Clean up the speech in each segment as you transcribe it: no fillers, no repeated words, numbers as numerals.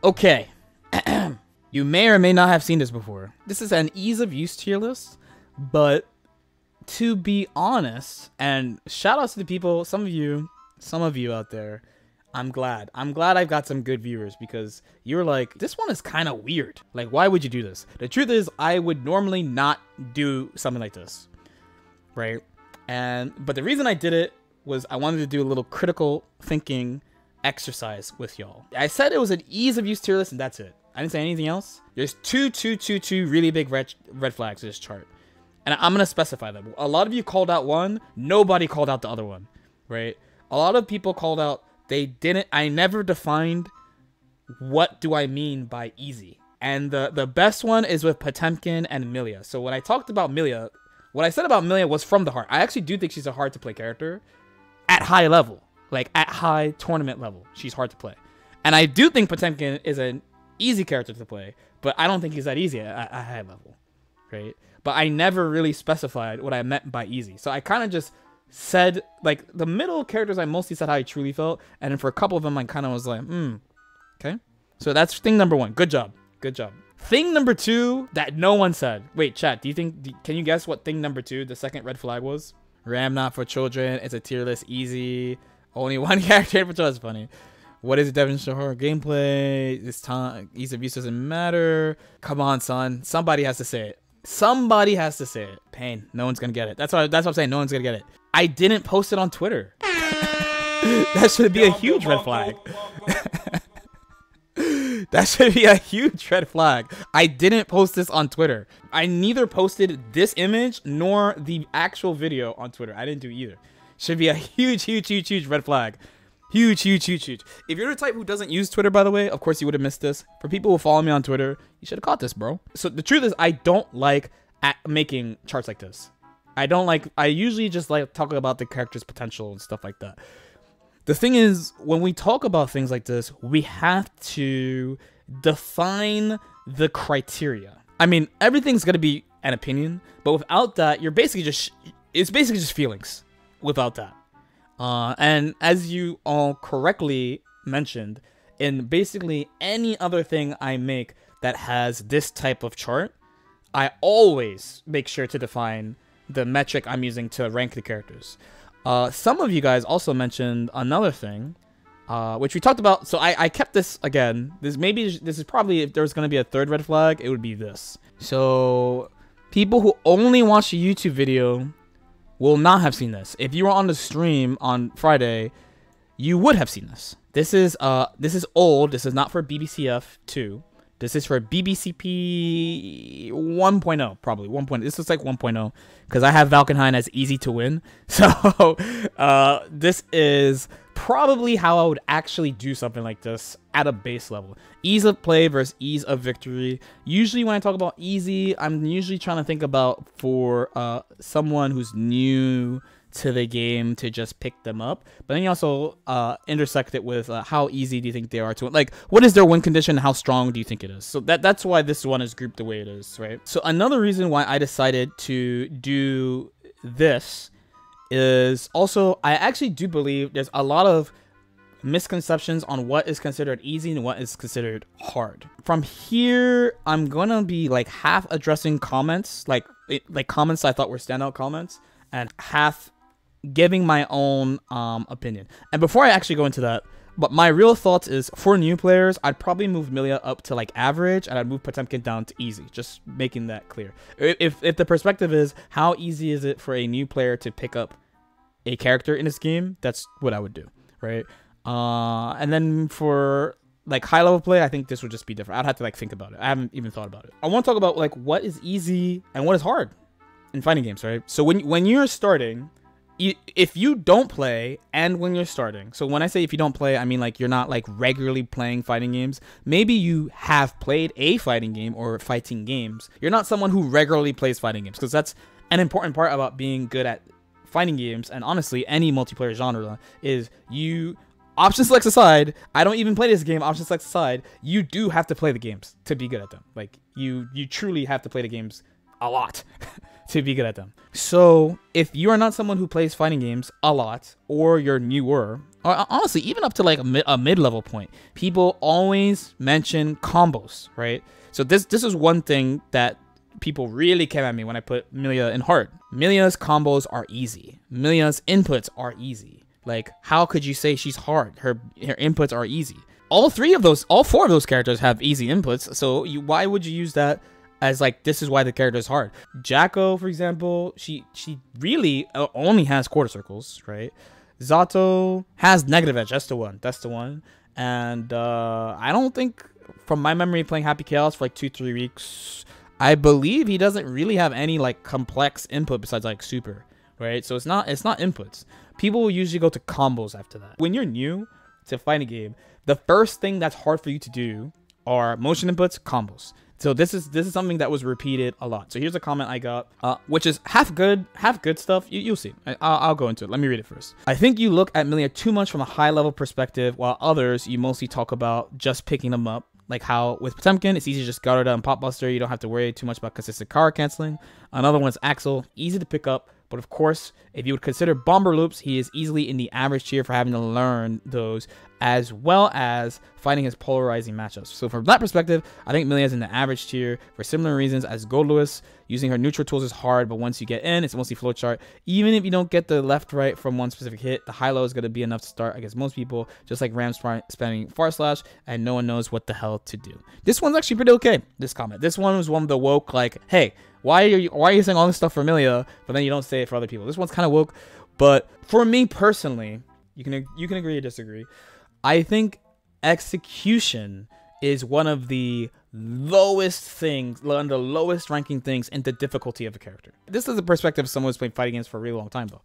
Okay. You may or may not have seen this before. This is an ease of use tier list, but to be honest, and shout outs to the people, some of you out there, I'm glad I've got some good viewers, because you're like, this one is kind of weird. Like, why would you do this? The truth is, I would normally not do something like this, right? But the reason I did it was I wanted to do a little critical thinking exercise with y'all. I said it was an ease of use tier list, and that's it. I didn't say anything else. There's two really big red flags to this chart, and I'm gonna specify them. A lot of you called out one, nobody called out the other one, right? A lot of people called out, I never defined what do I mean by easy. And the best one is with Potemkin and Milia. So when I talked about Milia, what I said about Milia was from the heart. I actually do think she's a hard to play character at high level, like at high tournament level. She's hard to play. And I do think Potemkin is an easy character to play, but I don't think he's that easy at high level, right? But I never really specified what I meant by easy. So I kind of just said, like, the middle characters, I mostly said how I truly felt, and then for a couple of them, I kind of was like, okay. So that's thing number one. Good job. Good job. Thing number two that no one said. Wait, chat, can you guess what thing number two, the second red flag was? RAM not for children. It's a tier list easy. Only one character for children. That's funny. What is the definition of horror gameplay? This time, ease of use doesn't matter. Come on, son. Somebody has to say it. Somebody has to say it. Pain. No one's gonna get it. That's what I'm saying. No one's gonna get it. I didn't post it on Twitter. That should be a huge red flag. That should be a huge red flag. I didn't post this on Twitter. I neither posted this image nor the actual video on Twitter. I didn't do either. Should be a huge red flag. Huge. If you're the type who doesn't use Twitter, by the way, of course you would have missed this. For people who follow me on Twitter, you should have caught this, bro. So the truth is, I don't like making charts like this. I usually just like talking about the character's potential and stuff like that. The thing is, when we talk about things like this, we have to define the criteria. I mean, everything's going to be an opinion, but without that, it's basically just feelings without that. And as you all correctly mentioned, in basically any other thing I make that has this type of chart, I always make sure to define the metric I'm using to rank the characters. Some of you guys also mentioned another thing, which we talked about. So I kept this again. This is probably, if there was going to be a third red flag, it would be this. So people who only watch a YouTube video will not have seen this. If you were on the stream on Friday, you would have seen this. This is old. This is not for BBCF 2. This is for BBCP 1.0, probably 1.0. This is like 1.0 because I have Valkenhayn as easy to win. So this is probably how I would actually do something like this at a base level. Ease of play versus ease of victory. Usually when I talk about easy, I'm usually trying to think about for someone who's new to the game to just pick them up, but then you also intersect it with how easy do you think they are to win? Like, what is their win condition? How strong do you think it is? So that's why this one is grouped the way it is, right? So another reason why I decided to do this is also, I actually do believe there's a lot of misconceptions on what is considered easy and what is considered hard. From here, I'm gonna be like half addressing comments, like comments I thought were standout comments, and half giving my own opinion. And before I actually go into that, but my real thoughts is, for new players, I'd probably move Milia up to like average, and I'd move Potemkin down to easy, just making that clear. If the perspective is how easy is it for a new player to pick up a character in this game, that's what I would do, right? And then for like high level play, I think this would just be different. I'd have to like think about it. I haven't even thought about it. I want to talk about like what is easy and what is hard in fighting games, right? So when you're starting, if you don't play, and when you're starting, so when I say if you don't play, I mean like you're not like regularly playing fighting games. Maybe you have played a fighting game or fighting games. You're not someone who regularly plays fighting games, because that's an important part about being good at fighting games, and honestly any multiplayer genre, is you, option selects aside, I don't even play this game, option selects aside, you do have to play the games to be good at them. Like you truly have to play the games a lot to be good at them. So if you are not someone who plays fighting games a lot, or you're newer, or honestly, even up to like a mid-level point, people always mention combos, right? So this is one thing that people really came at me when I put Milia in hard. Milia's combos are easy. Milia's inputs are easy. Like, how could you say she's hard? Her inputs are easy. All four of those characters have easy inputs. So why would you use that as like, this is why the character is hard? Jacko, for example, she really only has quarter circles, right? Zato has negative edge. That's the one. And I don't think, from my memory playing Happy Chaos for like 2-3 weeks, I believe he doesn't really have any like complex input besides like super, right? So it's not inputs. People will usually go to combos after that. When you're new to fighting a game, the first thing that's hard for you to do are motion inputs, combos. So this is something that was repeated a lot. So here's a comment I got, which is half good stuff. You'll see. I'll go into it. Let me read it first. I think you look at Milia too much from a high level perspective, while others you mostly talk about just picking them up. Like how with Potemkin, it's easy to just Garda and Pop Buster. You don't have to worry too much about consistent card canceling. Another one is Axel, easy to pick up. But of course, if you would consider Bomber Loops, he is easily in the average tier for having to learn those, as well as fighting his polarizing matchups. So from that perspective, I think Milia is in the average tier for similar reasons as Gold Lewis. Using her neutral tools is hard, but once you get in, it's mostly flowchart. Even if you don't get the left-right from one specific hit, the high-low is going to be enough to start against most people, just like Ram spamming Far Slash, and no one knows what the hell to do. This one's actually pretty okay, this comment. This one was one of the woke, like, hey, why are you saying all this stuff for Milia, but then you don't say it for other people? This one's kind of woke, but for me personally, you can agree or disagree. I think execution is one of the lowest things, one of the lowest ranking things in the difficulty of a character. This is the perspective of someone who's played fighting games for a really long time, though.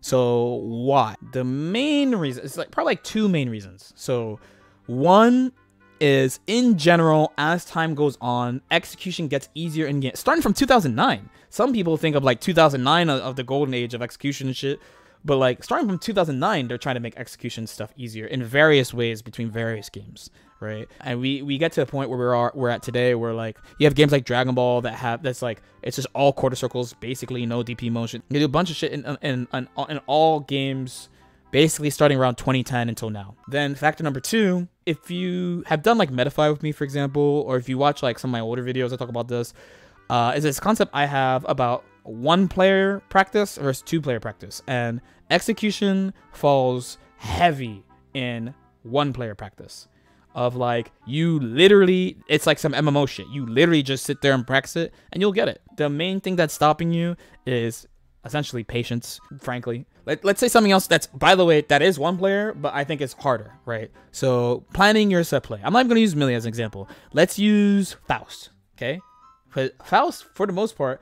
So why? The main reason, it's like probably like two main reasons. So one is, in general, as time goes on, execution gets easier in games. Starting from 2009. Some people think of like 2009 of the golden age of execution and shit. But like starting from 2009, they're trying to make execution stuff easier in various ways between various games, right? And we get to a point where we're at today, where like you have games like Dragon Ball that's like, it's just all quarter circles, basically no DP motion. You do a bunch of shit in all games, basically starting around 2010 until now. Then factor number two, if you have done like Metafy with me, for example, or if you watch like some of my older videos, I talk about this, is this concept I have about one player practice versus two player practice, and execution falls heavy in one player practice. Of like, you literally, it's like some MMO shit. You literally just sit there and practice it and you'll get it. The main thing that's stopping you is essentially patience, frankly. Let's say something else that's, by the way, that is one player, but I think it's harder, right? So planning your set play. I'm not even going to use Milia as an example. Let's use Faust, okay? But Faust, for the most part,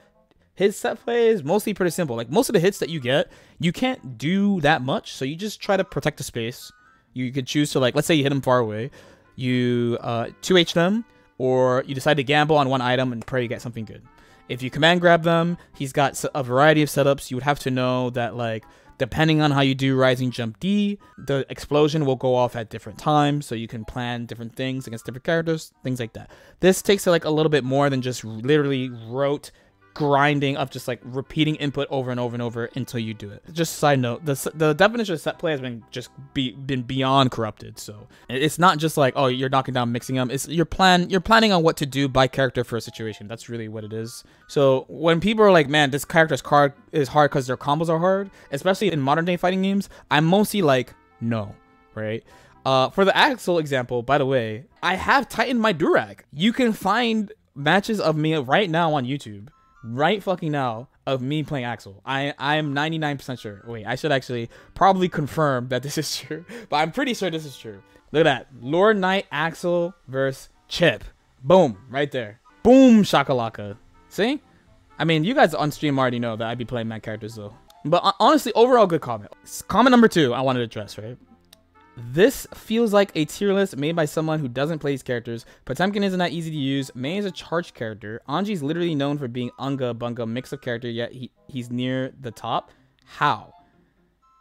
his set play is mostly pretty simple. Like, most of the hits that you get, you can't do that much. So you just try to protect the space. You could choose to, like, let's say you hit him far away. You 2H them, or you decide to gamble on one item and pray you get something good. If you command grab them, he's got a variety of setups. You would have to know that, like, depending on how you do Rising Jump D, the explosion will go off at different times, so you can plan different things against different characters, things like that. This takes like a little bit more than just literally rote grinding of just like repeating input over and over and over until you do it. Just side note, the definition of set play has been beyond corrupted. So it's not just like, oh, you're knocking down, mixing them. It's you're planning on what to do by character for a situation. That's really what it is. So when people are like, man, this character's card is hard because their combos are hard, especially in modern day fighting games, I'm mostly like, no, right? For the Axel example, by the way, I have tightened my Durag. You can find matches of me right now on YouTube. Right fucking now of me playing Axel. I'm 99% sure. Wait, I should actually probably confirm that this is true, but I'm pretty sure this is true. Look at that. LordKnight Axel versus Chip. Boom, right there. Boom, shakalaka. See? I mean, you guys on stream already know that I'd be playing mad characters though. But honestly, overall good comment. Comment number 2 I wanted to address, right? This feels like a tier list made by someone who doesn't play these characters. Potemkin isn't that easy to use. Mei is a charged character. Anji's literally known for being Unga Bunga mix of character, yet he's near the top. How?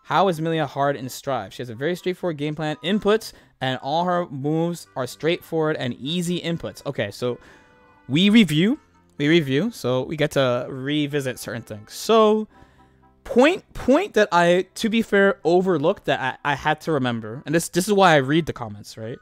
How is Milia hard in Strive? She has a very straightforward game plan, inputs, and all her moves are straightforward and easy inputs. Okay, so we review we review, so we get to revisit certain things. So point that I, to be fair, overlooked that I had to remember, and this is why I read the comments, right?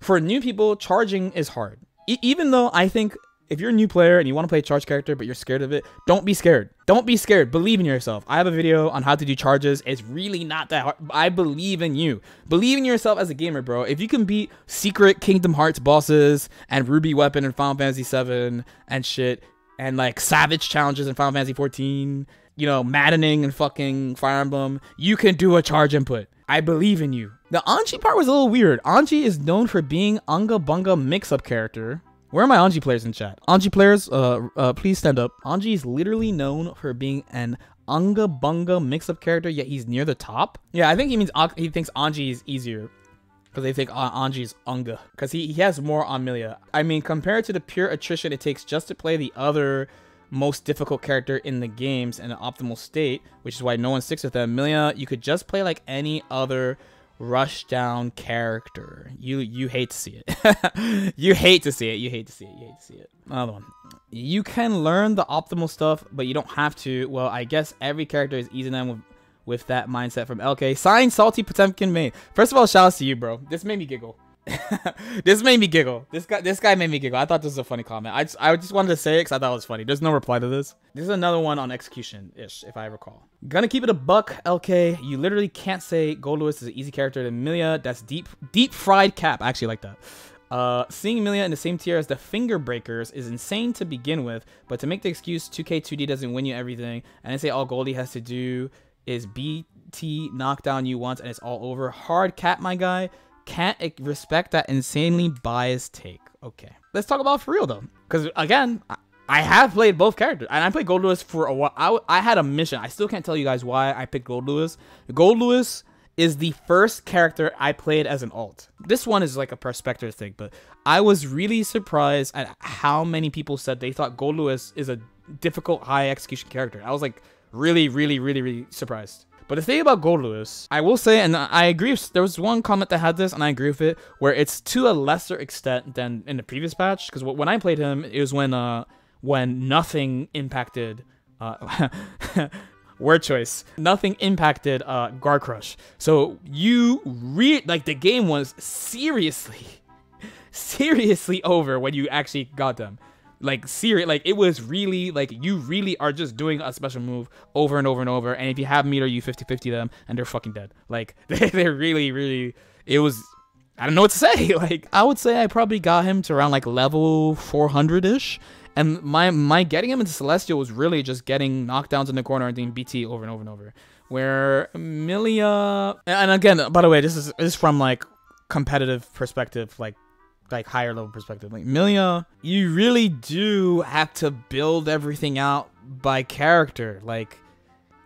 For new people, charging is hard. Even though I think if you're a new player and you want to play a charge character but you're scared of it, don't be scared. Don't be scared. Believe in yourself. I have a video on how to do charges. It's really not that hard. I believe in you. Believe in yourself as a gamer, bro. If you can beat secret Kingdom Hearts bosses and Ruby Weapon in Final Fantasy 7 and shit, and like savage challenges in Final Fantasy 14, you know, maddening and fucking Fire Emblem, you can do a charge input. I believe in you. The Anji part was a little weird. Anji is known for being Unga Bunga mix-up character. Where are my Anji players in chat? Anji players, please stand up. Anji is literally known for being an Unga Bunga mix-up character, yet he's near the top. Yeah, I think he means he thinks Anji is easier because they think Anji is Unga because he has more on Milia. I mean, compared to the pure attrition it takes just to play the other most difficult character in the games in an optimal state, which is why no one sticks with them. Milia, you could just play like any other rush down character. You hate to see it. You hate to see it. You hate to see it. You hate to see it. Another one. You can learn the optimal stuff, but you don't have to. Well, I guess every character is easy then with that mindset from LK. Signed, Salty Potemkin made. First of all, shout out to you, bro. This made me giggle. This made me giggle. This guy made me giggle. I thought this was a funny comment. I just wanted to say it because I thought it was funny. There's no reply to this. This is another one on execution-ish, if I recall. Gonna keep it a buck, LK. You literally can't say Goldlewis is an easy character than Milia. That's deep fried cap. I actually like that. Seeing Milia in the same tier as the Finger Breakers is insane to begin with, but to make the excuse 2K2D doesn't win you everything, and then say all Goldie has to do is BT knock down you once and it's all over. Hard cap, my guy. Can't respect that insanely biased take. Okay, let's talk about for real though, because again, I have played both characters and I played Goldlewis for a while. I had a mission. I still can't tell you guys why I picked Goldlewis. Goldlewis is the first character I played as an alt. This one is like a perspective thing, but I was really surprised at how many people said they thought Goldlewis is a difficult high execution character. I was like really surprised. But the thing about Goldlewis, I will say, and I agree, there was one comment that had this, and I agree with it, where it's to a lesser extent than in the previous patch. Because when I played him, it was when nothing impacted, word choice, nothing impacted Guard Crush. So the game was seriously over when you actually got them. Like, serious, like, it was really, like, you really are just doing a special move over and over and over, and if you have meter, you 50-50 them, and they're fucking dead. Like, they're really, it was, I don't know what to say. Like, I would say I probably got him to around, like, level 400-ish, and my getting him into Celestial was really just getting knockdowns in the corner and doing BT over and over and over. Where Milia, and again, by the way, this is from, like, competitive perspective, like higher level perspective. Like Milia, you really do have to build everything out by character. Like,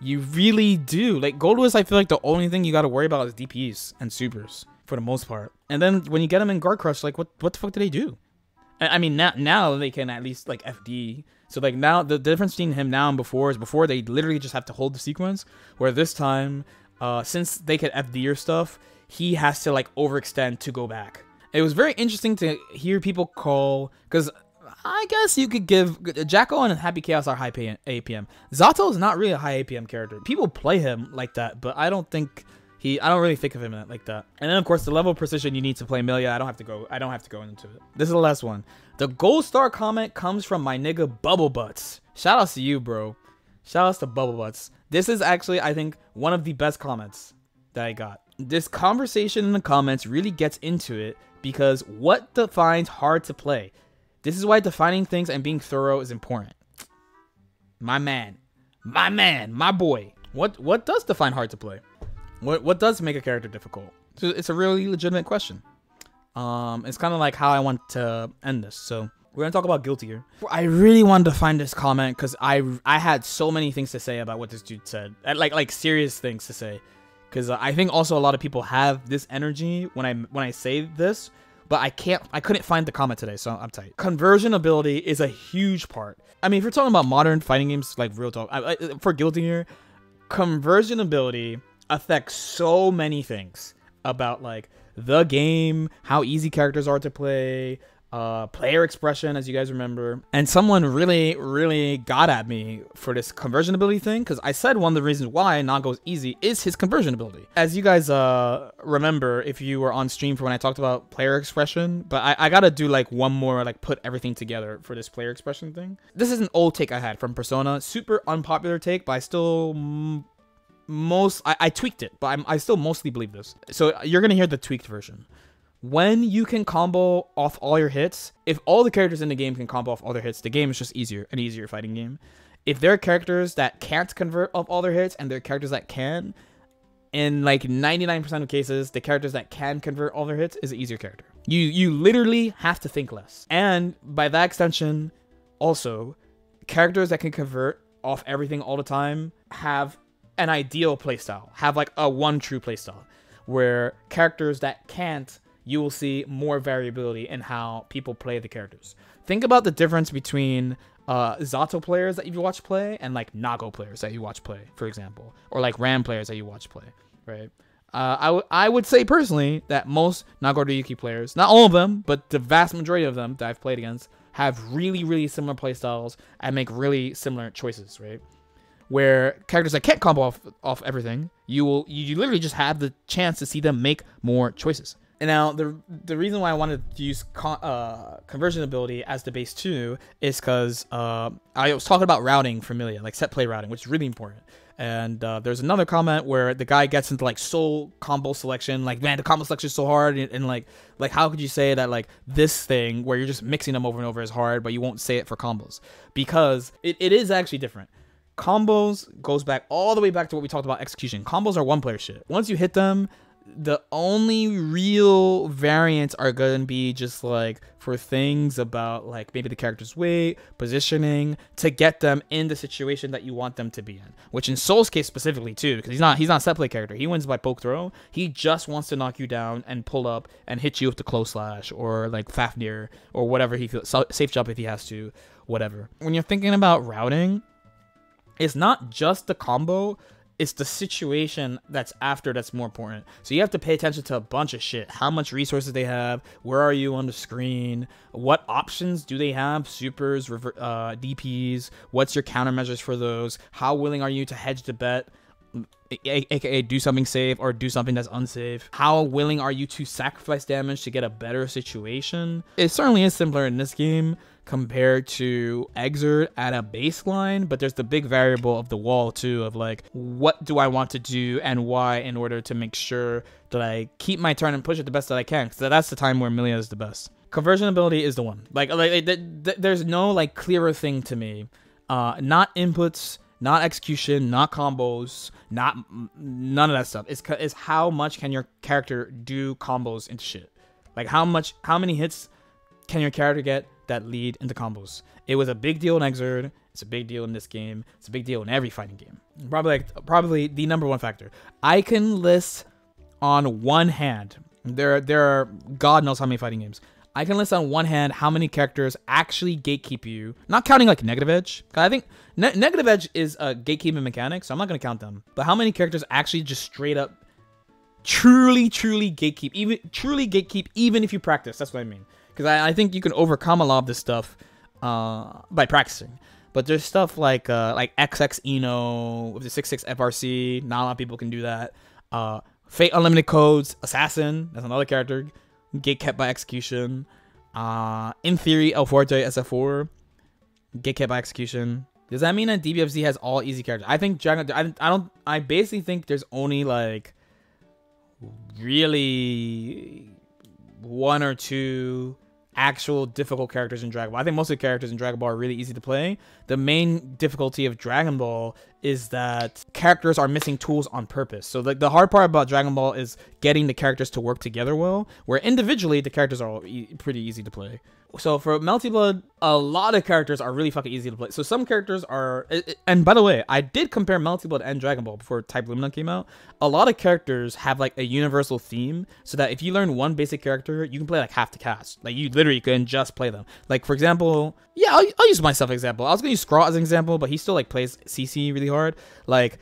you really do. Like Goldlewis, I feel like the only thing you got to worry about is DPs and supers for the most part. And then when you get them in Guard Crush, like what the fuck do they do? I mean, now they can at least like FD. So like now the difference between him now and before is before they literally just have to hold the sequence, where this time, since they can FD your stuff, he has to like overextend to go back. It was very interesting to hear people call, because I guess you could give Jacko and Happy Chaos are high APM. Zato is not really a high APM character. People play him like that, but I don't really think of him like that. And then of course the level of precision you need to play Milia. I don't have to go into it. This is the last one. The gold star comment comes from my nigga Bubble Butts. Shout outs to you, bro. Shout outs to Bubble Butts. This is actually, I think, one of the best comments that I got. This conversation in the comments really gets into it, because what defines hard to play? This is why defining things and being thorough is important. My man, my boy. What does define hard to play? What does make a character difficult? So it's a really legitimate question. It's kind of like how I want to end this. So we're gonna talk about Guilty here. I really wanted to find this comment because I had so many things to say about what this dude said, like serious things to say. Because I think also a lot of people have this energy when I say this, but I couldn't find the comment today, so I'm tight. Conversion ability is a huge part. I mean, if we're talking about modern fighting games, like real talk, for Guilty here, conversion ability affects so many things about like the game, how easy characters are to play, player expression, as you guys remember. And someone really got at me for this conversion ability thing, because I said one of the reasons why Nago is easy is his conversion ability. As you guys remember, if you were on stream for when I talked about player expression, but I gotta do like one more, like put everything together for this player expression thing. This is an old take I had from Persona, super unpopular take, but I still I tweaked it, but I still mostly believe this. So you're gonna hear the tweaked version. When you can combo off all your hits, if all the characters in the game can combo off all their hits, the game is just easier, an easier fighting game. If there are characters that can't convert off all their hits and there are characters that can, in like 99% of cases, the characters that can convert all their hits is an easier character. You literally have to think less. And by that extension, also, characters that can convert off everything all the time have an ideal playstyle, have like a one true playstyle, where characters that can't, you will see more variability in how people play the characters. Think about the difference between Zato players that you watch play and like Nago players that you watch play, for example, or like Ram players that you watch play, right? I would say personally that most Nago Ryuki players, not all of them, but the vast majority of them that I've played against, have really similar playstyles and make really similar choices, right? Where characters that can't combo off everything, you literally just have the chance to see them make more choices. And now, the reason why I wanted to use conversion ability as the base 2 is because I was talking about routing Familia, like set play routing, which is really important. And there's another comment where the guy gets into like soul combo selection, like, man, the combo selection is so hard, and like how could you say that like this thing where you're just mixing them over and over is hard, but you won't say it for combos? Because it is actually different. Combos goes back all the way back to what we talked about execution. Combos are one player shit. Once you hit them, the only real variants are going to be just like for things about like maybe the character's weight, positioning, to get them in the situation that you want them to be in. Which in Soul's case specifically too, because he's not a set play character. He wins by poke throw. He just wants to knock you down and pull up and hit you with the close slash or like Fafnir or whatever he feels, safe jump if he has to, whatever. When you're thinking about routing, it's not just the combo, it's the situation that's after that's more important. So you have to pay attention to a bunch of shit. How much resources they have, where are you on the screen, what options do they have, supers, DPs, what's your countermeasures for those, how willing are you to hedge the bet, aka do something safe or do something that's unsafe, how willing are you to sacrifice damage to get a better situation. It certainly is simpler in this game compared to Exert at a baseline, but there's the big variable of the wall too, of like, what do I want to do and why, in order to make sure that I keep my turn and push it the best that I can, because that's the time where Milia is the best. Conversion ability is the one. There's no like clearer thing to me. Not inputs, not execution, not combos, none of that stuff. It's how much can your character do combos into shit. Like how many hits can your character get that lead into combos. It was a big deal in Exert. It's a big deal in this game. It's a big deal in every fighting game. Probably the number one factor. I can list on one hand. There are God knows how many fighting games. I can list on one hand how many characters actually gatekeep you. Not counting like Negative Edge. I think Negative Edge is a gatekeeping mechanic, so I'm not gonna count them. But how many characters actually just straight up, truly gatekeep, even if you practice. That's what I mean. Because I think you can overcome a lot of this stuff by practicing. But there's stuff like XX Eno with the 6/6 FRC. Not a lot of people can do that. Fate Unlimited Codes, Assassin. That's another character. Gate kept by execution. In theory, El Fuerte SF4. Gate kept by execution. Does that mean that DBFZ has all easy characters? I think Dragon. I basically think there's only like really one or two actual difficult characters in Dragon Ball. I think most of the characters in Dragon Ball are really easy to play. The main difficulty of Dragon Ball is that characters are missing tools on purpose. So the hard part about Dragon Ball is getting the characters to work together well, where individually the characters are all pretty easy to play. So for Melty Blood, a lot of characters are really fucking easy to play. So some characters are, and by the way, I did compare Melty Blood and Dragon Ball before Type Lumina came out. A lot of characters have like a universal theme, so that if you learn one basic character, you can play like half the cast. Like you literally can just play them. Like for example, yeah, I'll use myself example. I was gonna use Scraw as an example, but he still like plays CC really hard. Like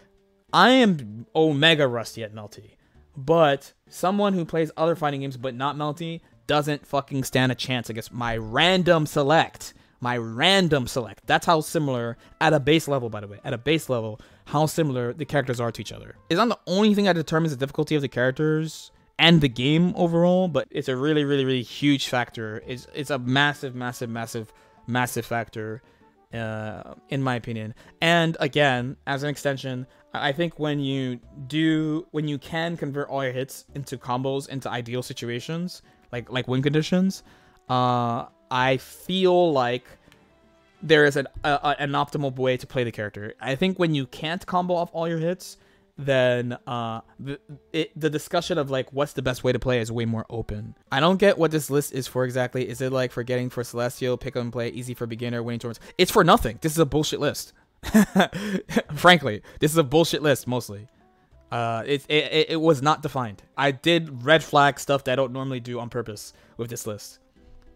I am Omega rusty at Melty, but someone who plays other fighting games but not Melty doesn't fucking stand a chance against my random select. My random select. That's how similar, at a base level, by the way, at a base level, how similar the characters are to each other. It's not the only thing that determines the difficulty of the characters and the game overall, but it's a really, really, really huge factor. It's a massive, massive, massive, massive factor, in my opinion. And again, as an extension, I think when you can convert all your hits into combos, into ideal situations, like win conditions, I feel like there is an optimal way to play the character. I think when you can't combo off all your hits, then the discussion of like what's the best way to play is way more open. I don't get what this list is for exactly. Is it like for getting for Celestial, pick up and play, easy for beginner, winning tournaments? It's for nothing. This is a bullshit list. Frankly, this is a bullshit list mostly. It was not defined. I did red flag stuff that I don't normally do on purpose with this list,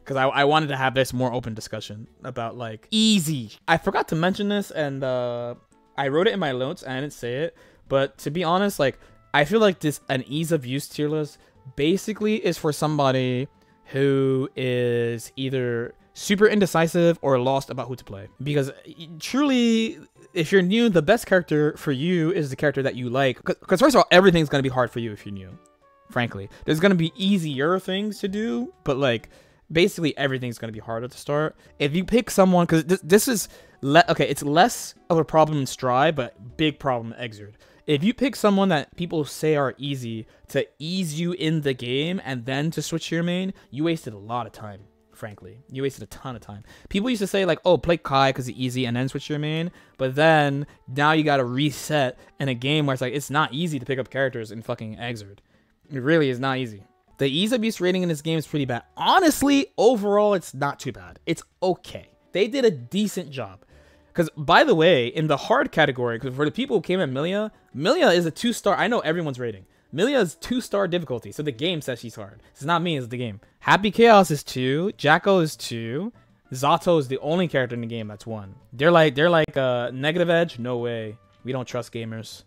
because I wanted to have this more open discussion about like easy. I forgot to mention this, and I wrote it in my notes and I didn't say it, but to be honest, like I feel like an ease of use tier list basically is for somebody who is either super indecisive or lost about who to play. Because truly, if you're new, the best character for you is the character that you like. Because first of all, everything's going to be hard for you if you're new. Frankly, there's going to be easier things to do, but like basically everything's going to be harder to start. If you pick someone, because this is okay, it's less of a problem in Stry, but big problem in Exerd. If you pick someone that people say are easy to ease you in the game and then to switch to your main, you wasted a lot of time. Frankly, you wasted a ton of time. People used to say like, oh, play Kai because it's easy and then switch to your main, but then now you got to reset in a game where it's like it's not easy to pick up characters in fucking Exerd. It really is not easy. The ease of use rating in this game is pretty bad. Honestly, overall, it's not too bad. It's okay. They did a decent job. Because, by the way, in the hard category, because for the people who came at Milia is a 2-star. I know everyone's rating. Milia is 2-star difficulty, so the game says she's hard. It's not me, it's the game. Happy Chaos is 2. Jacko is 2. Zato is the only character in the game that's 1. They're like negative edge? No way. We don't trust gamers.